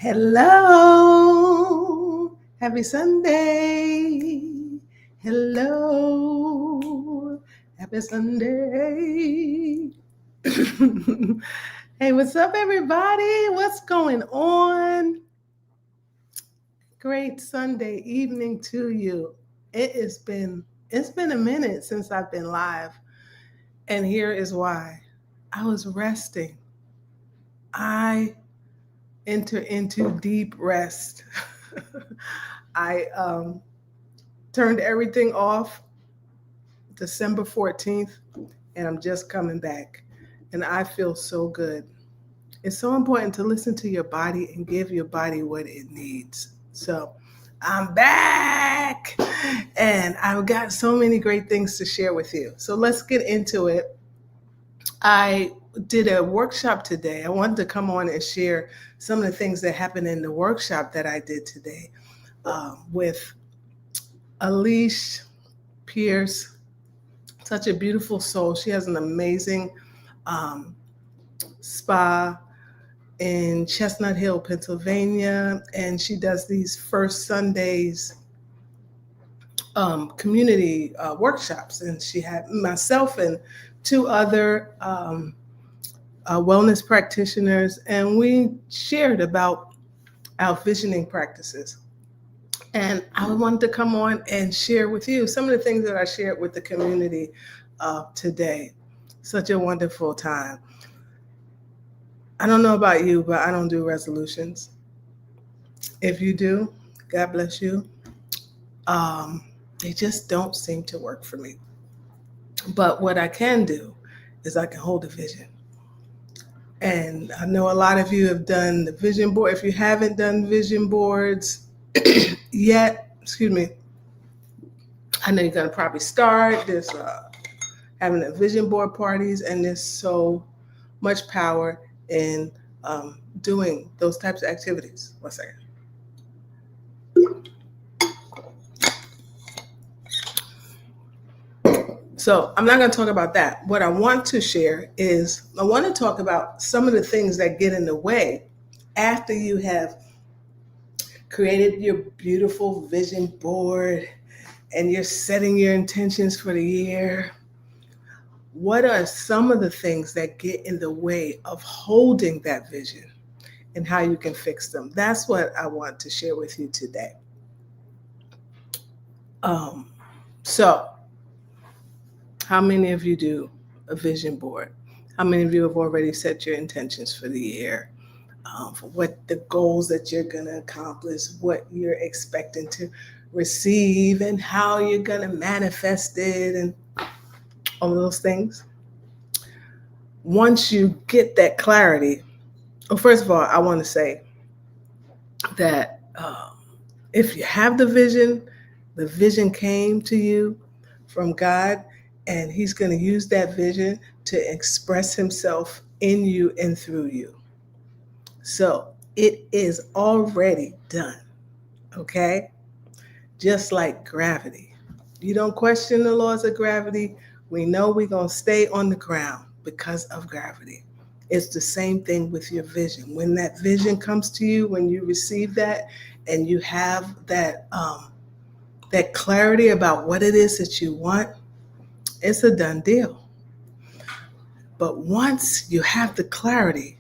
Hello. Happy Sunday. Hello. Happy Sunday. Hey, what's up, everybody? What's going on? Great Sunday evening to you. It's been a minute since I've been live, and here is why. I was resting. I enter into deep rest. I turned everything off December 14th, and I'm just coming back. And I feel so good. It's so important to listen to your body and give your body what it needs. So I'm back, and I've got so many great things to share with you. So let's get into it. I did a workshop today. I wanted to come on and share some of the things that happened in the workshop that I did today with Alicia Pierce, such a beautiful soul. She has an amazing um, spa in Chestnut Hill, Pennsylvania, and she does these first Sundays community workshops. And she had myself and two other wellness practitioners, and we shared about our visioning practices. And I wanted to come on and share with you some of the things that I shared with the community today. Such a wonderful time. I don't know about you, but I don't do resolutions. If you do, God bless you. Um, they just don't seem to work for me. But what I can do is I can hold a vision. And I know a lot of you have done the vision board. If you haven't done vision boards yet, excuse me, I know you're going to probably start. There's having a vision board parties, and there's so much power in doing those types of activities. One second. So I'm not going to talk about that. What I want to share is I want to talk about some of the things that get in the way after you have created your beautiful vision board and you're setting your intentions for the year. What are some of the things that get in the way of holding that vision and how you can fix them? That's what I want to share with you today. So, how many of you do a vision board? How many of you have already set your intentions for the year? For what the goals that you're going to accomplish, what you're expecting to receive, and how you're going to manifest it, and all of those things. Once you get that clarity, well, first of all, I want to say that if you have the vision came to you from God, and He's going to use that vision to express Himself in you and through you. So it is already done, okay? Just like gravity. You don't question the laws of gravity. We know we're going to stay on the ground because of gravity. It's the same thing with your vision. When that vision comes to you, when you receive that, and you have that clarity about what it is that you want, it's a done deal. But once you have the clarity,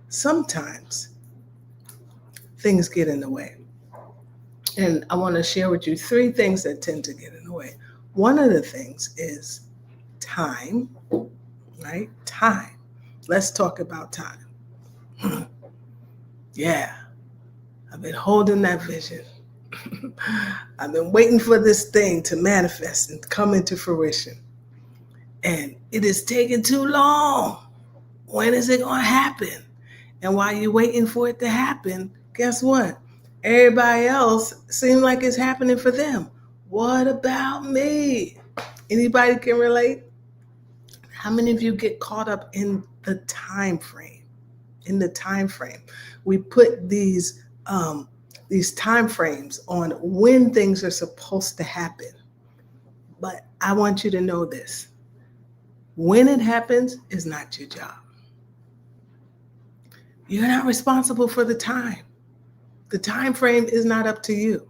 sometimes things get in the way. And I want to share with you three things that tend to get in the way. One of the things is time, right? Time. Let's talk about time. Yeah, I've been holding that vision. I've been waiting for this thing to manifest and come into fruition. And it is taking too long. When is it going to happen? And while you're waiting for it to happen, guess what? Everybody else seems like it's happening for them. What about me? Anybody can relate? How many of you get caught up in the time frame? In the time frame, we put these time frames on when things are supposed to happen. But I want you to know this: when it happens is not your job. You're not responsible for the time. The time frame is not up to you.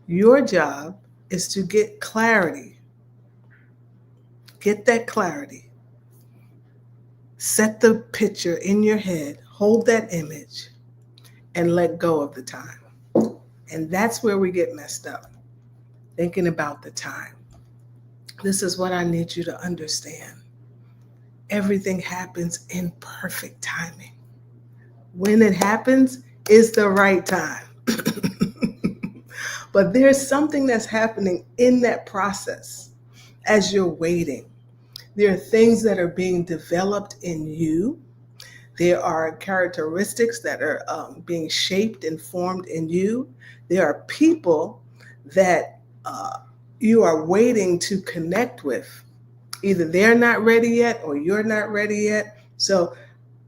Your job is to get clarity. Get that clarity. Set the picture in your head, hold that image, and let go of the time. And that's where we get messed up, thinking about the time. This is what I need you to understand. Everything happens in perfect timing. When it happens, is the right time. But there's something that's happening in that process as you're waiting. There are things that are being developed in you. There are characteristics that are being shaped and formed in you. There are people that you are waiting to connect with. Either they're not ready yet or you're not ready yet. So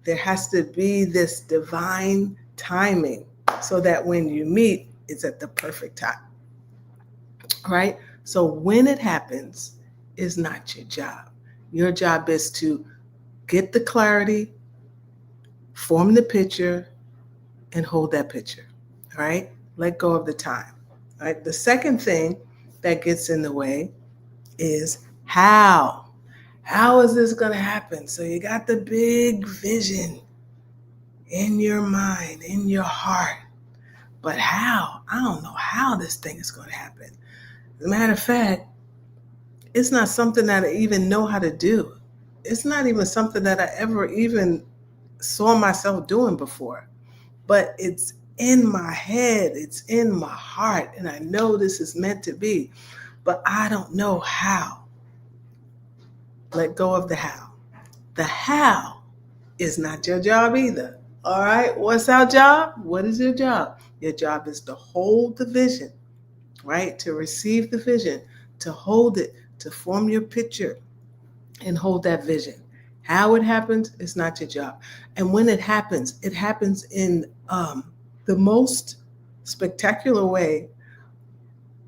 there has to be this divine timing so that when you meet, it's at the perfect time. Right? So when it happens is not your job. Your job is to get the clarity, form the picture, and hold that picture. All right? Let go of the time. All right? The second thing that gets in the way is how. How is this going to happen? So you got the big vision in your mind, in your heart. But how? I don't know how this thing is going to happen. As a matter of fact, it's not something that I even know how to do. It's not even something that I ever even saw myself doing before. But it's in my head, it's in my heart, and I know this is meant to be, but I don't know how. Let go of the how. The how is not your job either. All right, what's our job? What is your job? Your job is to hold the vision, right? To receive the vision, to hold it, to form your picture and hold that vision. How it happens is not your job. And when it happens in the most spectacular way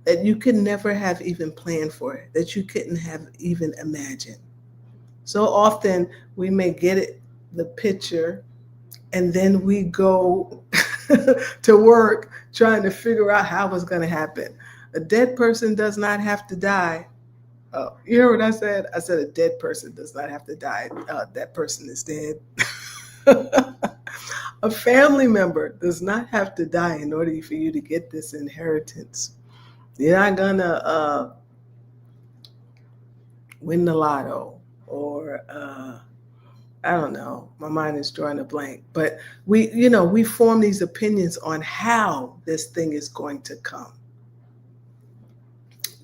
that you could never have even planned for it, that you couldn't have even imagined. So often we may get it, the picture, and then we go to work trying to figure out how it's going to happen. A dead person does not have to die. Oh, you heard what I said? I said a dead person does not have to die. That person is dead. A family member does not have to die in order for you to get this inheritance. You're not gonna win the lotto, or I don't know. My mind is drawing a blank. But we form these opinions on how this thing is going to come.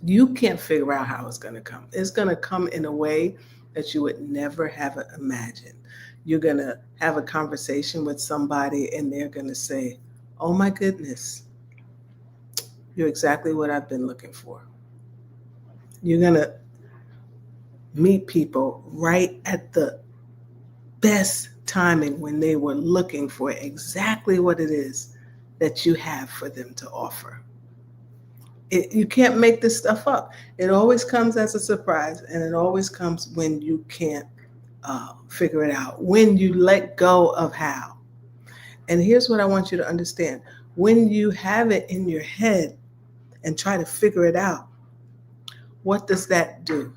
You can't figure out how it's going to come. It's going to come in a way that you would never have imagined. You're going to have a conversation with somebody and they're going to say, "Oh my goodness, you're exactly what I've been looking for." You're going to meet people right at the best timing when they were looking for exactly what it is that you have for them to offer. You can't make this stuff up. It always comes as a surprise, and it always comes when you can't figure it out, when you let go of how. And here's what I want you to understand. When you have it in your head and try to figure it out, what does that do?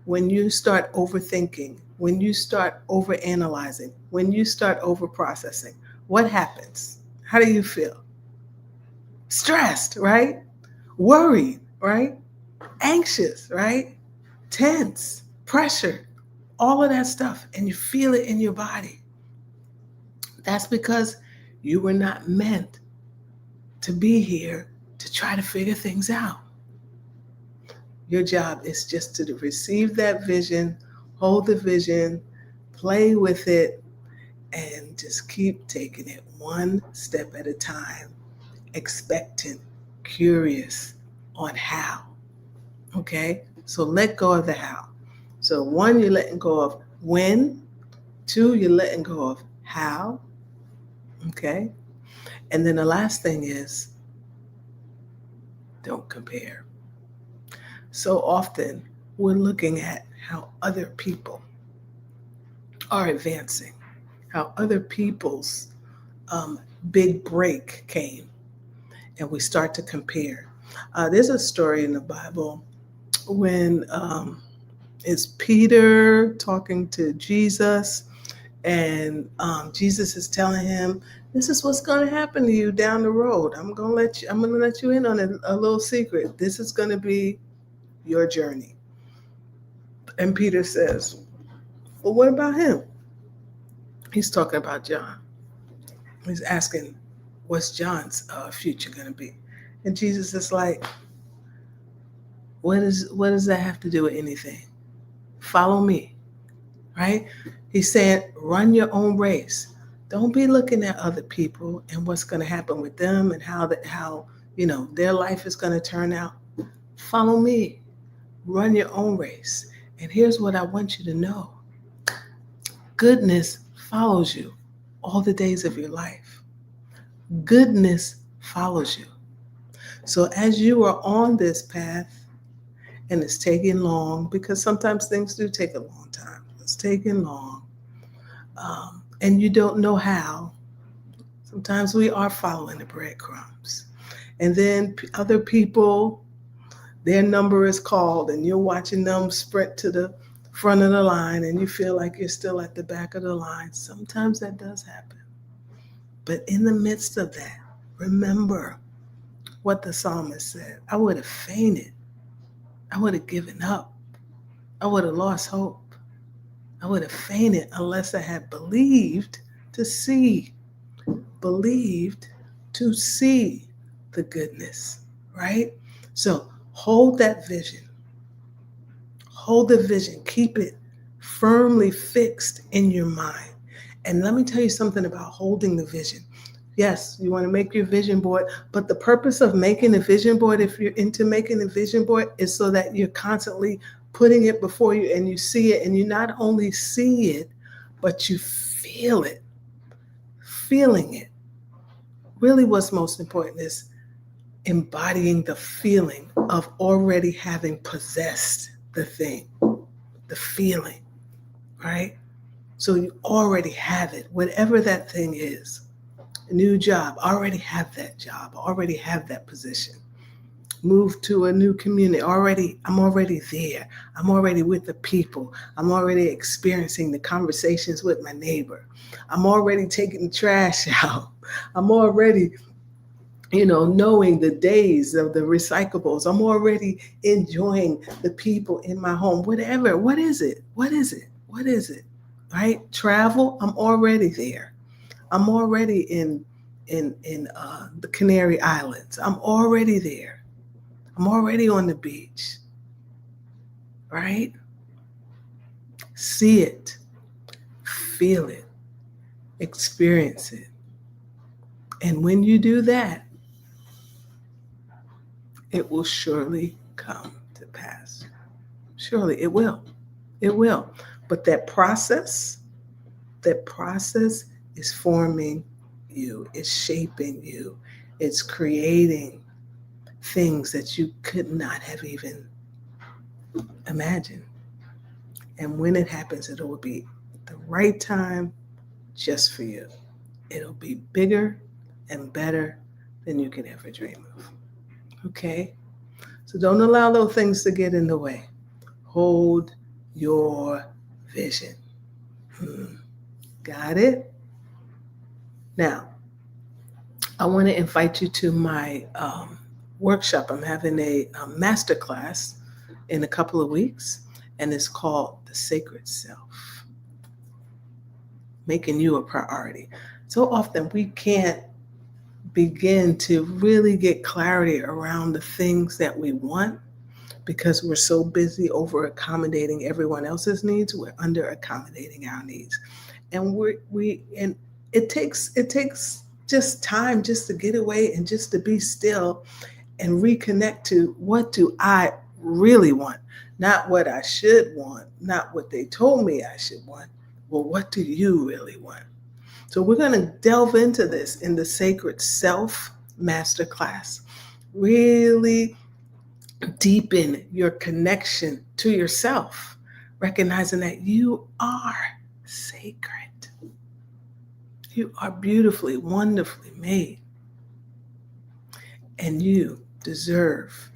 When you start overthinking, when you start overanalyzing, when you start overprocessing, what happens? How do you feel? Stressed, right? Worried, right? Anxious, right? Tense, pressure, all of that stuff, and you feel it in your body. That's because you were not meant to be here to try to figure things out. Your job is just to receive that vision, hold the vision, play with it, and just keep taking it one step at a time, expectant, curious on how. Okay? So let go of the how. So one, you're letting go of when. Two, you're letting go of how. Okay? And then the last thing is don't compare. So often we're looking at how other people are advancing, how other people's big break came, and we start to compare. There's a story in the Bible when it's Peter talking to Jesus, and Jesus is telling him, "This is what's going to happen to you down the road. I'm going to let you in on a little secret. This is going to be your journey." And Peter says, "Well, what about him?" He's talking about John. He's asking, "What's John's future going to be?" And Jesus is like, what does that have to do with anything? Follow me, right? He's saying, run your own race. Don't be looking at other people and what's going to happen with them and how their life is going to turn out. Follow me. Run your own race. And here's what I want you to know. Goodness follows you all the days of your life. Goodness follows you. So as you are on this path, and it's taking long, because sometimes things do take a long time. It's taking long. And you don't know how. Sometimes we are following the breadcrumbs. And then other people, their number is called, and you're watching them sprint to the front of the line, and you feel like you're still at the back of the line. Sometimes that does happen. But in the midst of that, remember what the psalmist said. I would have fainted. I would have given up. I would have lost hope. I would have fainted unless I had believed to see the goodness, right? So hold that vision. Hold the vision. Keep it firmly fixed in your mind. And let me tell you something about holding the vision. Yes, you want to make your vision board, but the purpose of making a vision board, if you're into making a vision board, is so that you're constantly putting it before you and you see it, and you not only see it, but you feel it. Feeling it. Really, what's most important is embodying the feeling of already having possessed the thing, the feeling, right? So you already have it, whatever that thing is. A new job, already have that job, already have that position. Move to a new community, I'm already there. I'm already with the people. I'm already experiencing the conversations with my neighbor. I'm already taking the trash out. I'm already knowing the days of the recyclables. I'm already enjoying the people in my home. Whatever. What is it? Right? Travel. I'm already there. I'm already in the Canary Islands. I'm already there. I'm already on the beach. Right? See it. Feel it. Experience it. And when you do that, it will surely come to pass. Surely it will. It will. But that process is forming you, it's shaping you, it's creating things that you could not have even imagined. And when it happens, it will be the right time just for you. It'll be bigger and better than you can ever dream of. Okay? So don't allow those things to get in the way. Hold your vision. Got it? Now, I want to invite you to my workshop. I'm having a master class in a couple of weeks, and it's called The Sacred Self, making you a priority. So often we can't begin to really get clarity around the things that we want because we're so busy over accommodating everyone else's needs. We're under accommodating our needs, and and it takes just time just to get away and just to be still and reconnect to what do I really want, not what I should want, not what they told me I should want. Well, what do you really want? So we're going to delve into this in the Sacred Self Masterclass. Really deepen your connection to yourself, recognizing that you are sacred. You are beautifully, wonderfully made. And you deserve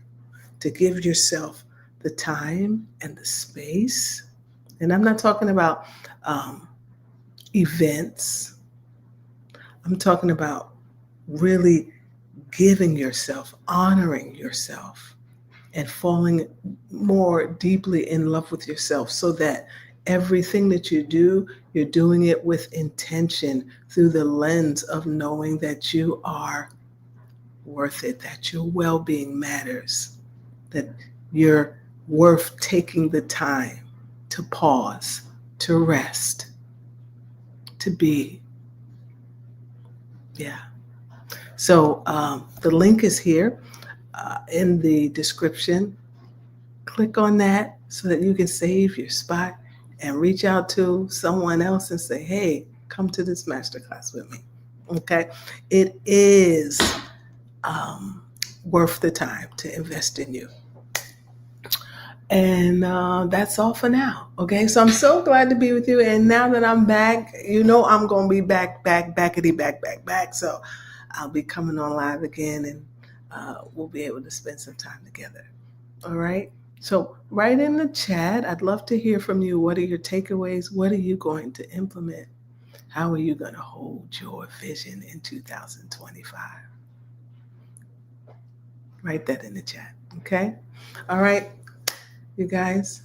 to give yourself the time and the space. And I'm not talking about um, events, I'm talking about really giving yourself, honoring yourself, and falling more deeply in love with yourself so that everything that you do, you're doing it with intention through the lens of knowing that you are worth it, that your well being matters, that you're worth taking the time to pause, to rest, to be. Yeah. So the link is here in the description. Click on that so that you can save your spot and reach out to someone else and say, hey, come to this masterclass with me. Okay. It is worth the time to invest in you. And that's all for now. Okay. So I'm so glad to be with you. And now that I'm back, I'm going to be back. So I'll be coming on live again and we'll be able to spend some time together. All right. So write in the chat. I'd love to hear from you. What are your takeaways? What are you going to implement? How are you going to hold your vision in 2025? Write that in the chat. Okay. All right. You guys,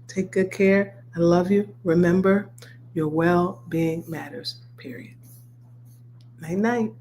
take good care. I love you. Remember, your well being matters, period. Night, night.